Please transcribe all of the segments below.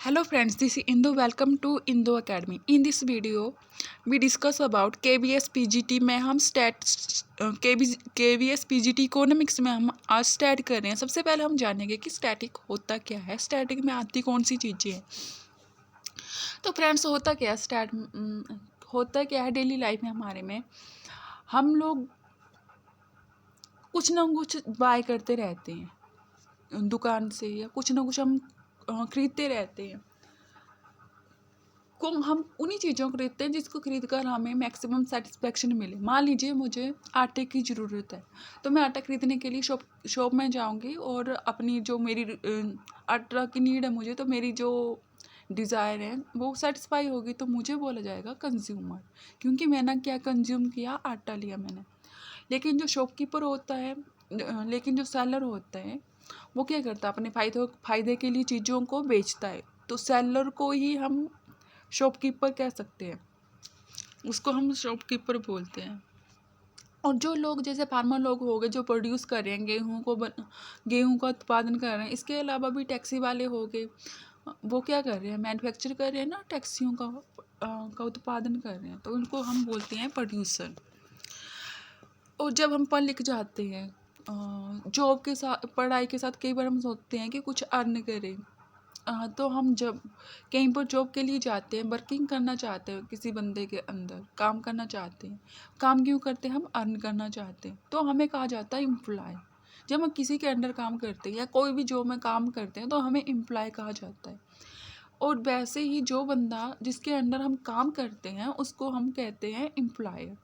Hello friends, this is Indu. Welcome to Indu Academy. In this video, we discuss about KBS PGT में हम KBS PGT economics में हम आज start कर रहे हैं। सबसे पहले हम जानेंगे कि स्टैटिक होता क्या है, स्टैटिक में आती कौन सी चीज़ें हैं। तो फ्रेंड्स होता क्या है होता क्या है डेली लाइफ में हमारे में हम लोग कुछ ना कुछ बाय करते रहते हैं दुकान से, या कुछ ना कुछ हम खरीदते रहते हैं। हम उन्हीं चीज़ों को खरीदते हैं जिसको खरीद कर हमें मैक्सिमम सेटिस्फेक्शन मिले। मान लीजिए मुझे आटे की ज़रूरत है, तो मैं आटा खरीदने के लिए शॉप में जाऊंगी और अपनी जो मेरी आटा की नीड है मुझे, तो मेरी जो डिज़ायर है वो सेटिस्फाई होगी, तो मुझे बोला जाएगा कंज्यूमर, क्योंकि मैंने क्या कंज्यूम किया, आटा लिया मैंने। लेकिन जो शॉपकीपर होता है, लेकिन जो सेलर होता है वो क्या करता है, अपने फ़ायदे के लिए चीज़ों को बेचता है। तो सेलर को ही हम शॉपकीपर कह सकते हैं, उसको हम शॉपकीपर बोलते हैं। और जो लोग जैसे फार्मर लोग हो गए जो प्रोड्यूस कर रहे हैं गेहूं का उत्पादन कर रहे हैं, इसके अलावा भी टैक्सी वाले हो गए, वो क्या कर रहे हैं, मैन्युफैक्चर कर रहे हैं ना, टैक्सियों का उत्पादन कर रहे हैं, तो उनको हम बोलते हैं प्रोड्यूसर। और जब हम पढ़ लिख जाते हैं जॉब के साथ, पढ़ाई के साथ, कई बार हम सोचते हैं कि कुछ अर्न करें। तो हम जब कहीं पर जॉब के लिए जाते हैं, वर्किंग करना चाहते हैं, किसी बंदे के अंदर काम करना चाहते हैं। काम क्यों करते हैं, हम अर्न करना चाहते हैं, तो हमें कहा जाता है एम्प्लॉय। जब हम किसी के अंडर काम करते हैं या कोई भी जॉब में काम करते हैं, तो हमें एम्प्लॉय कहा जाता है। और वैसे ही जो बंदा जिसके अंडर हम काम करते हैं उसको हम कहते हैं employer.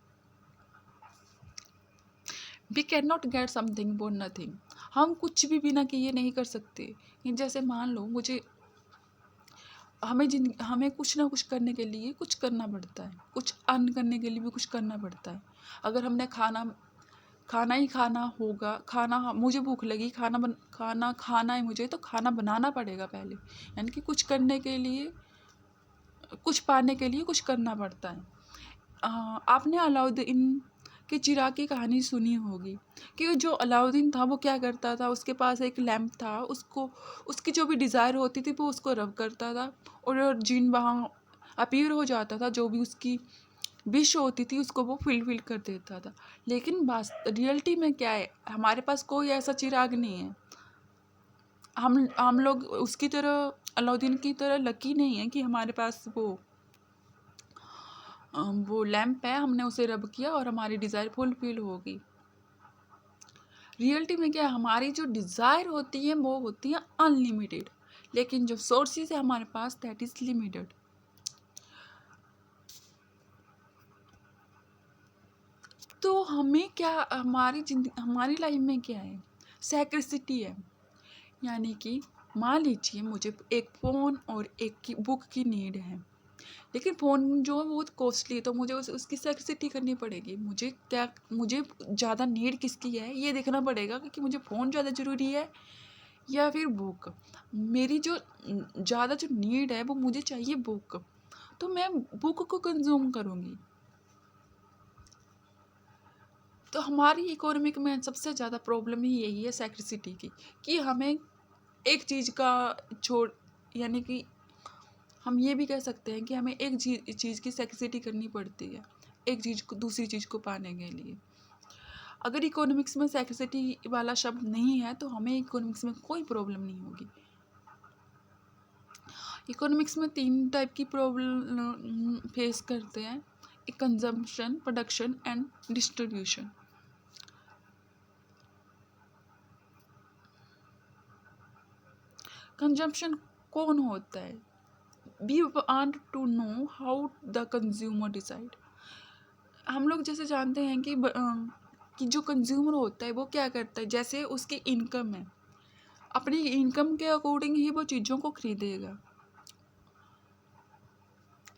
We can not get something for nothing. हम कुछ भी बिना किए नहीं कर सकते। जैसे मान लो हमें कुछ ना कुछ करने के लिए कुछ करना पड़ता है, कुछ अर्न करने के लिए भी कुछ करना पड़ता है। अगर हमने खाना ही खाना होगा, मुझे भूख लगी, खाना खाना है मुझे, तो खाना बनाना पड़ेगा पहले। यानी कि कुछ करने के लिए, कुछ पाने के लिए कुछ करना पड़ता है। आपने अलाउद्दीन के चिराग की कहानी सुनी होगी कि जो अलाउद्दीन था वो क्या करता था, उसके पास एक लैंप था, उसकी जो भी डिज़ायर होती थी वो उसको रब करता था और जिन वहाँ अपीयर हो जाता था, जो भी उसकी विश होती थी उसको वो फिल कर देता था। लेकिन रियलिटी में क्या है, हमारे पास कोई ऐसा चिराग नहीं है। हम लोग उसकी तरह, अलाउद्दीन की तरह लकी नहीं है कि हमारे पास वो लैंप है, हमने उसे रब किया और हमारी डिज़ायर फुलफिल होगी। रियलिटी में क्या है, हमारी जो डिज़ायर होती है वो होती है अनलिमिटेड, लेकिन जो सोर्सेज है हमारे पास दैट इज़ लिमिटेड। तो हमें क्या, हमारी लाइफ में क्या है, सैक्रिसिटी है। यानी कि मान लीजिए मुझे एक फ़ोन और एक बुक की नीड है, लेकिन फ़ोन जो है वो बहुत कॉस्टली है, तो मुझे उसकी सैक्रिसिटी करनी पड़ेगी। मुझे ज़्यादा नीड किसकी है ये देखना पड़ेगा कि मुझे फ़ोन ज़्यादा ज़रूरी है या फिर बुक। मेरी जो ज़्यादा जो नीड है वो मुझे चाहिए बुक, तो मैं बुक को कंज्यूम करूँगी। तो हमारी इकोनॉमिक में सबसे ज़्यादा प्रॉब्लम ही यही है सैक्रिसिटी की, कि हमें एक चीज़ का छोड़, यानी कि हम ये भी कह सकते हैं कि हमें एक चीज़ की सैक्रिसिटी करनी पड़ती है एक चीज़ को दूसरी चीज़ को पाने के लिए। अगर इकोनॉमिक्स में सैक्रिसिटी वाला शब्द नहीं है तो हमें इकोनॉमिक्स में कोई प्रॉब्लम नहीं होगी। इकोनॉमिक्स में 3 टाइप की प्रॉब्लम फेस करते हैं, consumption, production and distribution. Consumption कौन होता है? We want to know how the consumer decide. हम लोग जैसे जानते हैं कि जो कंज्यूमर होता है वो क्या करता है, जैसे उसकी इनकम है, अपनी इनकम के अकॉर्डिंग ही वो चीज़ों को खरीदेगा।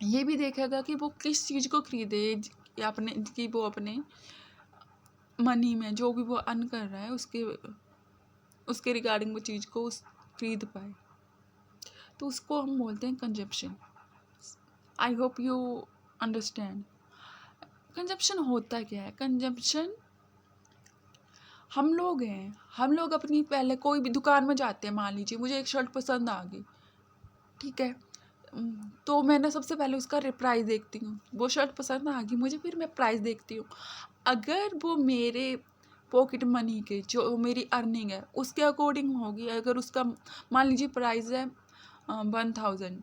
ये भी देखेगा कि वो किस चीज़ को खरीदे, या वो अपने मनी में जो भी वो अर्न कर रहा है उसके रिगार्डिंग वो चीज़ को खरीद पाए, तो उसको हम बोलते हैं consumption. I hope you understand. Consumption होता क्या है? कंजप्शन हम लोग अपनी, पहले कोई भी दुकान में जाते हैं, मान लीजिए मुझे एक शर्ट पसंद आ गई, ठीक है। तो मैं ना सबसे पहले उसका प्राइस देखती हूँ, वो शर्ट पसंद आ गई मुझे, फिर मैं प्राइस देखती हूँ। अगर वो मेरे पॉकेट मनी के, जो मेरी अर्निंग है उसके अकॉर्डिंग होगी, अगर उसका मान लीजिए प्राइस है 1000,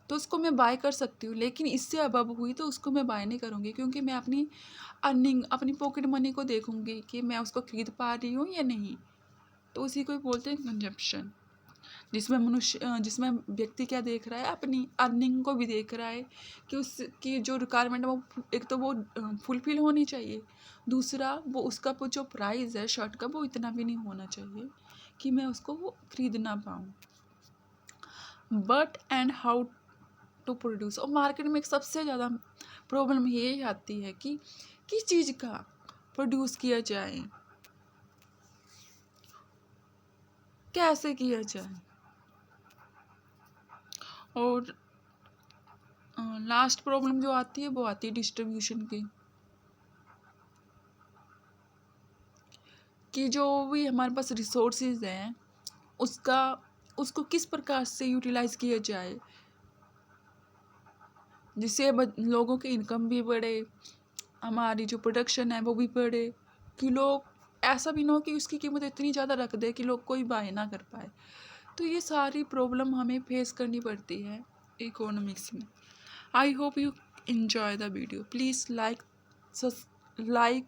तो उसको मैं बाय कर सकती हूँ, लेकिन इससे अबव हुई तो उसको मैं बाय नहीं करूँगी, क्योंकि मैं अपनी अर्निंग, अपनी पॉकेट मनी को देखूँगी कि मैं उसको खरीद पा रही हूँ या नहीं। तो उसी को ही बोलते हैं कंजप्शन, जिसमें व्यक्ति क्या देख रहा है, अपनी अर्निंग को भी देख रहा है कि उसकी जो रिक्वायरमेंट है वो एक तो वो फुलफिल होनी चाहिए, दूसरा वो उसका जो प्राइस है शर्ट का वो इतना भी नहीं होना चाहिए कि मैं उसको वो खरीद ना पाऊँ। But and how to produce, और मार्केट में एक सबसे ज़्यादा प्रॉब्लम ये आती है कि किस चीज़ का प्रोड्यूस किया जाए, कैसे किया जाए। और लास्ट प्रॉब्लम जो आती है वो आती है डिस्ट्रीब्यूशन की, कि जो भी हमारे पास रिसोर्सेज हैं उसको किस प्रकार से यूटिलाइज किया जाए, जिससे लोगों की इनकम भी बढ़े, हमारी जो प्रोडक्शन है वो भी बढ़े, कि लोग ऐसा भी ना हो कि उसकी कीमत इतनी ज़्यादा रख दे कि लोग कोई बाय ना कर पाए। तो ये सारी प्रॉब्लम हमें फेस करनी पड़ती है इकोनॉमिक्स में। I hope you enjoy the video. Please like,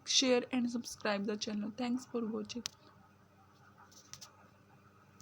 share and subscribe the channel. Thanks for watching.